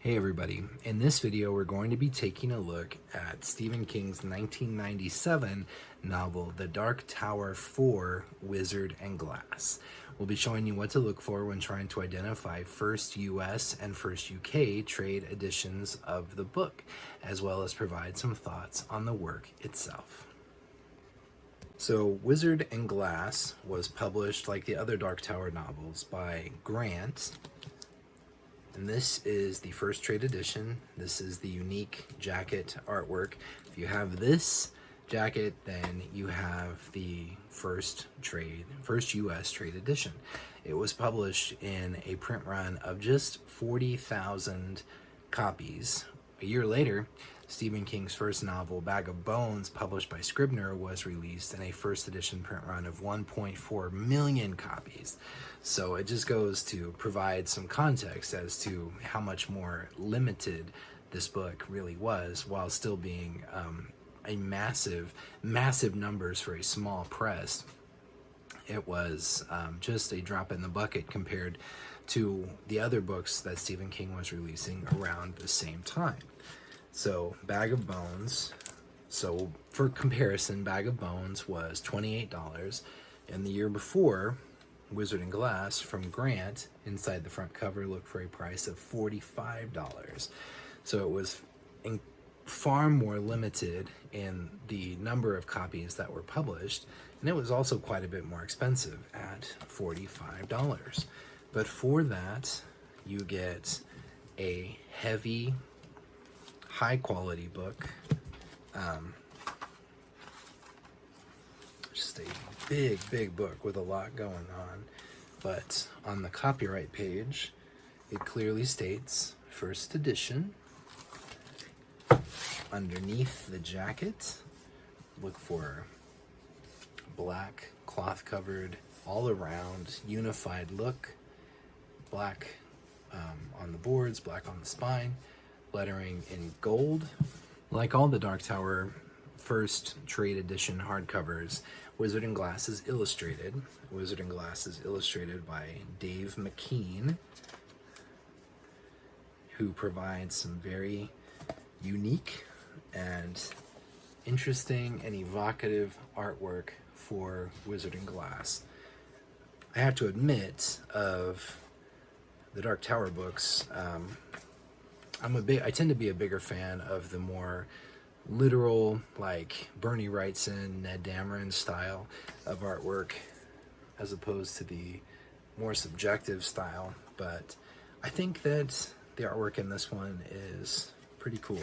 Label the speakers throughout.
Speaker 1: Hey everybody, in this video we're going to be taking a look at Stephen King's 1997 novel, The Dark Tower 4, Wizard and Glass. We'll be showing you what to look for when trying to identify first US and first UK trade editions of the book, as well as provide some thoughts on the work itself. So, Wizard and Glass was published, like the other Dark Tower novels, by Grant. And this is the first trade edition. This is the unique jacket artwork. If you have this jacket, then you have the first US trade edition. It was published in a print run of just 40,000 copies. A year later, Stephen King's first novel, Bag of Bones, published by Scribner, was released in a first edition print run of 1.4 million copies. So it just goes to provide some context as to how much more limited this book really was, while still being a massive numbers for a small press. It was just a drop in the bucket compared to the other books that Stephen King was releasing around the same time. So, Bag of Bones, so for comparison, Bag of Bones was $28, and the year before, Wizard and Glass from Grant, inside the front cover, looked for a price of $45. So it was far more limited in the number of copies that were published, and it was also quite a bit more expensive at $45. But for that, you get a heavy, high-quality book, just a big book with a lot going on. But on the copyright page, it clearly states first edition. Underneath the jacket, look for black cloth covered all around unified look, black on the boards, black on the spine, lettering in gold. Like all the Dark Tower first trade edition hardcovers, Wizard and Glass is illustrated. Wizard and Glass is illustrated by Dave McKean, who provides some very unique and interesting and evocative artwork for Wizard and Glass. I have to admit, of the Dark Tower books, I tend to be a bigger fan of the more literal, like Bernie Wrightson, Ned Dameron style of artwork, as opposed to the more subjective style. But I think that the artwork in this one is pretty cool.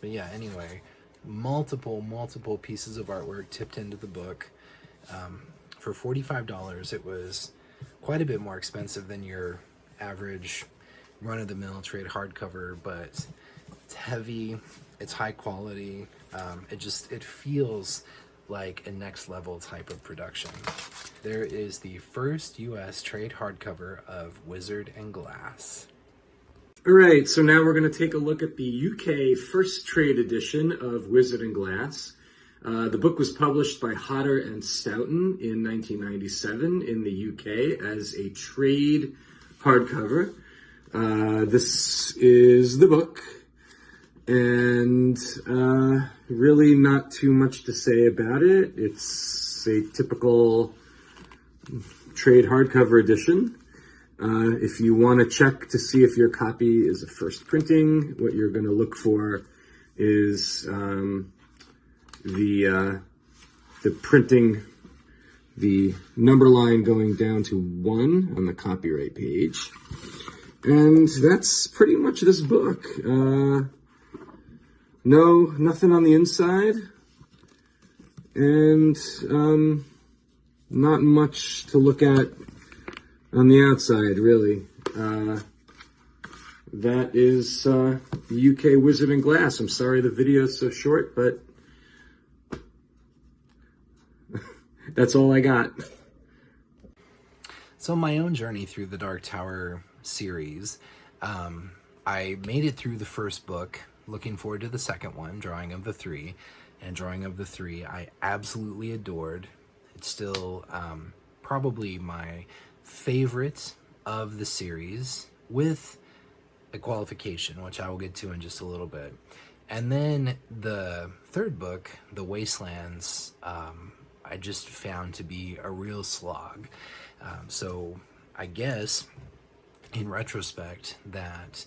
Speaker 1: But yeah, anyway, multiple pieces of artwork tipped into the book. For $45, it was quite a bit more expensive than your average run-of-the-mill trade hardcover, but it's heavy, it's high quality, it feels like a next level type of production. There is the first US trade hardcover of Wizard and Glass.
Speaker 2: All right, so now we're going to take a look at the UK first trade edition of Wizard and Glass. The book was published by Hodder and Stoughton in 1997 in the UK as a trade hardcover. This is the book, and really not too much to say about it. It's a typical trade hardcover edition. If you want to check to see if your copy is a first printing, what you're going to look for is the printing, the number line going down to 1 on the copyright page. And that's pretty much this book. Nothing on the inside, and not much to look at on the outside, really. That is the UK Wizard and Glass. I'm sorry the video is so short, but that's all I got.
Speaker 1: So my own journey through the Dark Tower series, I made it through the first book, looking forward to the second one, Drawing of the Three. And Drawing of the Three I absolutely adored. It's still probably my favorite of the series, with a qualification, which I will get to in just a little bit. And then the third book, The Wastelands, I just found to be a real slog. So I guess in retrospect that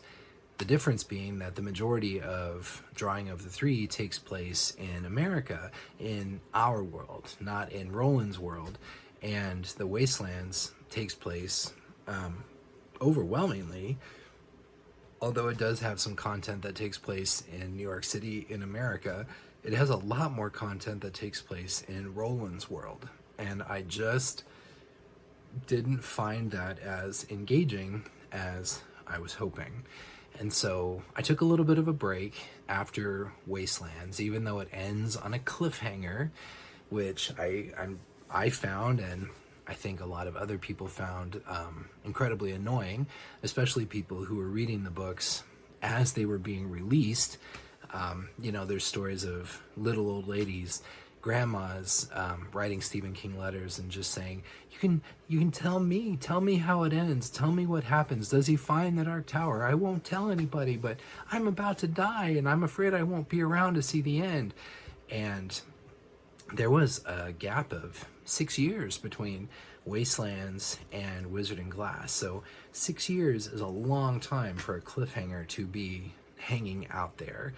Speaker 1: the difference being that the majority of Drawing of the Three takes place in America, in our world, not in Roland's world. And The Wastelands takes place overwhelmingly, although it does have some content that takes place in New York City in America, it has a lot more content that takes place in Roland's world. And I just didn't find that as engaging as I was hoping. And so I took a little bit of a break after Wastelands, even though it ends on a cliffhanger, which I found, and I think a lot of other people found incredibly annoying, especially people who were reading the books as they were being released. There's stories of little old ladies, grandmas, writing Stephen King letters and just saying, you can tell me how it ends, tell me what happens, does he find the Dark Tower? I won't tell anybody, but I'm about to die and I'm afraid I won't be around to see the end. And there was a gap of 6 years between Wastelands and Wizard and Glass. So 6 years is a long time for a cliffhanger to be hanging out there.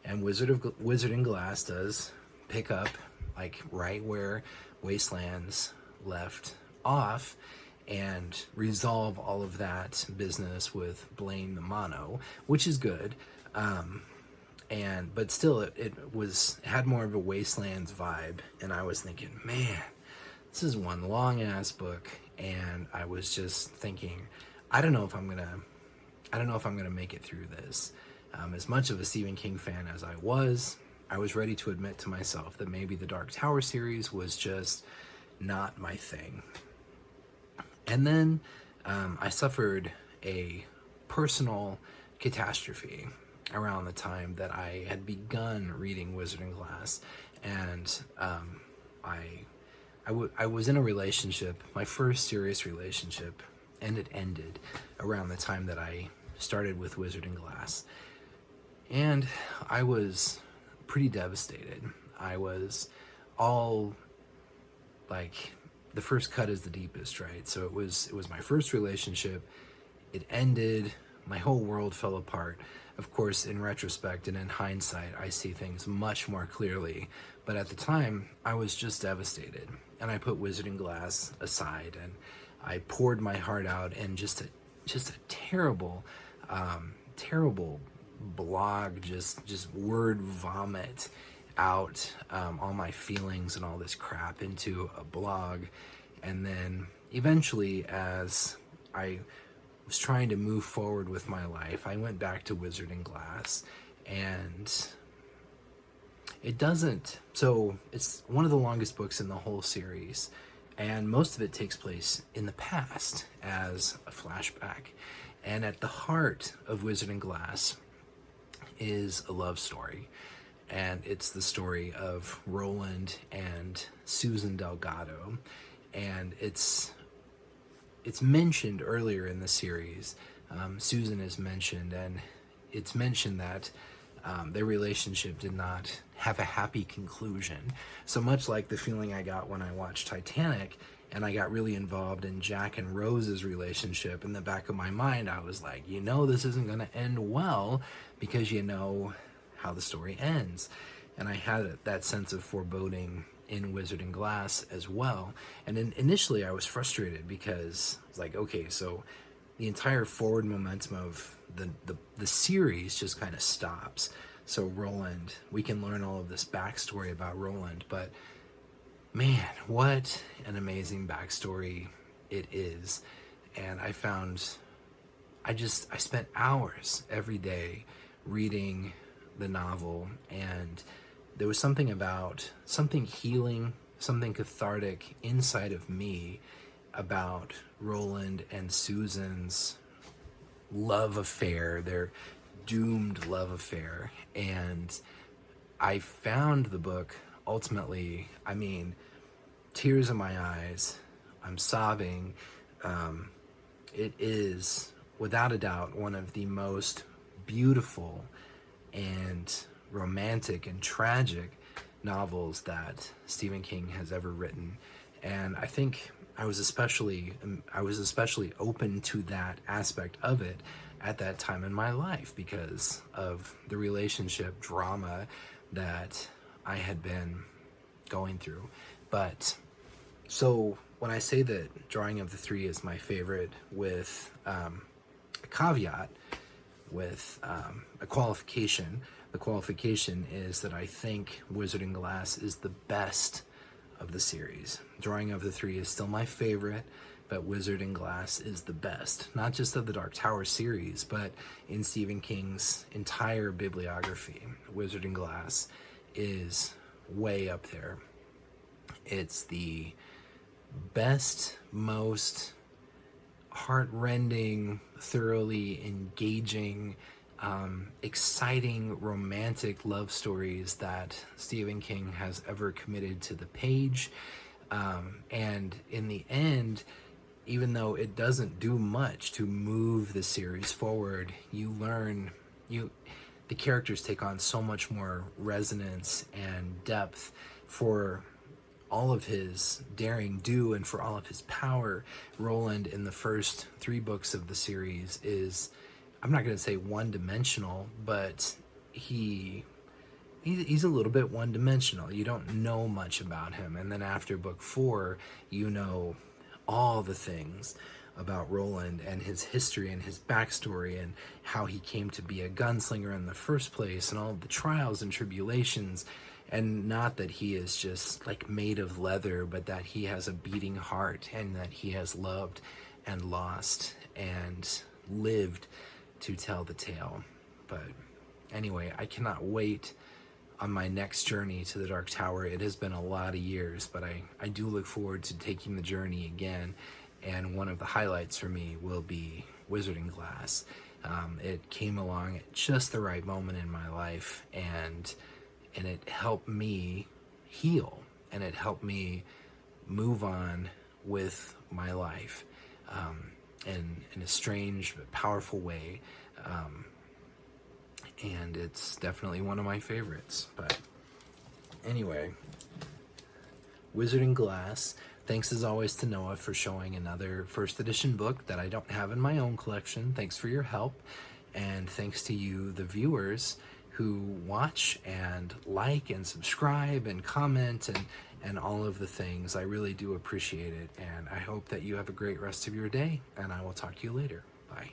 Speaker 1: And Wizard and Glass does pick up like right where Wastelands left off and resolve all of that business with Blaine the Mono, which is good. But still, it had more of a Wastelands vibe, and I was thinking, man, this is one long ass book, and I was just thinking, I don't know if I'm gonna make it through this. As much of a Stephen King fan as I was ready to admit to myself that maybe the Dark Tower series was just not my thing. And then I suffered a personal catastrophe around the time that I had begun reading Wizard and Glass, and I was in a relationship, my first serious relationship, and it ended around the time that I started with Wizard and Glass. And I was pretty devastated. I was all like, the first cut is the deepest, right? So it was my first relationship. It ended. My whole world fell apart. Of course, in retrospect and in hindsight, I see things much more clearly. But at the time, I was just devastated. And I put Wizard and Glass aside, and I poured my heart out in just a terrible, terrible blog, just word vomit out all my feelings and all this crap into a blog. And then eventually, as I was trying to move forward with my life, I went back to Wizard and Glass, and so it's one of the longest books in the whole series, and most of it takes place in the past as a flashback. And at the heart of Wizard and Glass is a love story, and it's the story of Roland and Susan Delgado, and it's mentioned earlier in the series. Susan is mentioned, and it's mentioned that their relationship did not have a happy conclusion. So much like the feeling I got when I watched Titanic, and I got really involved in Jack and Rose's relationship. In the back of my mind, I was like, this isn't going to end well, because you know how the story ends. And I had that sense of foreboding in Wizard and Glass as well. And then initially I was frustrated, because I was like, okay, so the entire forward momentum of the series just kind of stops. So Roland, we can learn all of this backstory about Roland, but man, what an amazing backstory it is. And I spent hours every day reading the novel, and there was something healing, something cathartic inside of me about Roland and Susan's love affair, their doomed love affair. And I found the book ultimately, tears in my eyes, I'm sobbing. It is without a doubt, one of the most beautiful and romantic and tragic novels that Stephen King has ever written. And I think I was especially open to that aspect of it at that time in my life because of the relationship drama that I had been going through. But so when I say that Drawing of the Three is my favorite, with a caveat, with a qualification, the qualification is that I think Wizard and Glass is the best of the series. Drawing of the Three is still my favorite, but Wizard and Glass is the best, not just of the Dark Tower series, but in Stephen King's entire bibliography. Wizard and Glass is way up there. It's the best, most heart-rending, thoroughly engaging, exciting romantic love stories that Stephen King has ever committed to the page. And in the end, even though it doesn't do much to move the series forward, the characters take on so much more resonance and depth for all of his daring do and for all of his power. Roland in the first 3 books of the series is, I'm not going to say one-dimensional, but he's a little bit one-dimensional. You don't know much about him. And then after book 4, you know all the things about Roland and his history and his backstory and how he came to be a gunslinger in the first place and all of the trials and tribulations. And not that he is just like made of leather, but that he has a beating heart and that he has loved and lost and lived to tell the tale. But anyway, I cannot wait on my next journey to the Dark Tower. It has been a lot of years, but I do look forward to taking the journey again. And one of the highlights for me will be Wizard and Glass. It came along at just the right moment in my life, and it helped me heal, and it helped me move on with my life in a strange but powerful way. And it's definitely one of my favorites. But anyway, Wizard and Glass. Thanks as always to Noah for showing another first edition book that I don't have in my own collection. Thanks for your help. And thanks to you, the viewers, who watch and like and subscribe and comment and all of the things. I really do appreciate it. And I hope that you have a great rest of your day. And I will talk to you later. Bye.